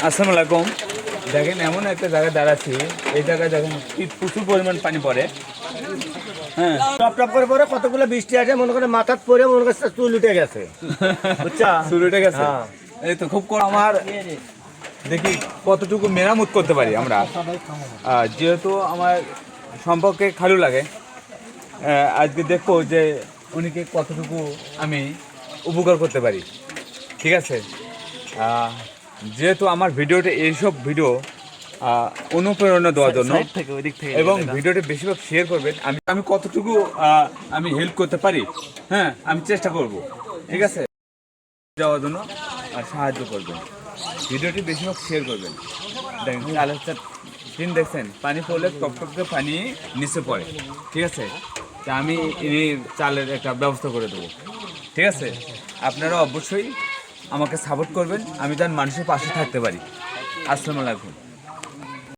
আসসালামু আলাইকুম। দেখেন এমন একটা জায়গায় দাঁড়াচ্ছি, এই জায়গায় দেখেন প্রচুর পরিমাণ পানি পড়ে। হ্যাঁ, টপ টপ করে পরে কতগুলো বৃষ্টি আছে মনে করে মাথার পরে মনে করছে চুল উঠে গেছে, বুঝছা? শুরু উঠে গেছে। হ্যাঁ। এই তো খুব আমার দেখি কতটুকু মেরামত করতে পারি আমরা। যেহেতু আমার সম্পর্কে খালু লাগে, আজকে দেখবো যে উনিকে কতটুকু আমি উপকার করতে পারি। ঠিক আছে, যেহেতু আমার ভিডিওটা এইসব ভিডিও অনুপ্রেরণা দেওয়ার জন্য, এবং ভিডিওটা বেশিরভাগ শেয়ার করবেন। আমি আমি কতটুকু আমি হেল্প করতে পারি, হ্যাঁ আমি চেষ্টা করব। ঠিক আছে, যাওয়ার জন্য আর সাহায্য করবেন। ভিডিওটি বেশিরভাগ শেয়ার করবেন। দেখেন চালের দিন দেখছেন পানি পড়লে টপ টপ করে পানি নিচে পড়ে। ঠিক আছে, তা আমি এই চালের একটা ব্যবস্থা করে দেবো। ঠিক আছে, আপনারা অবশ্যই আমাকে সাপোর্ট করবেন, আমি যেন মানুষের পাশে থাকতে পারি। আসসালামু আলাইকুম।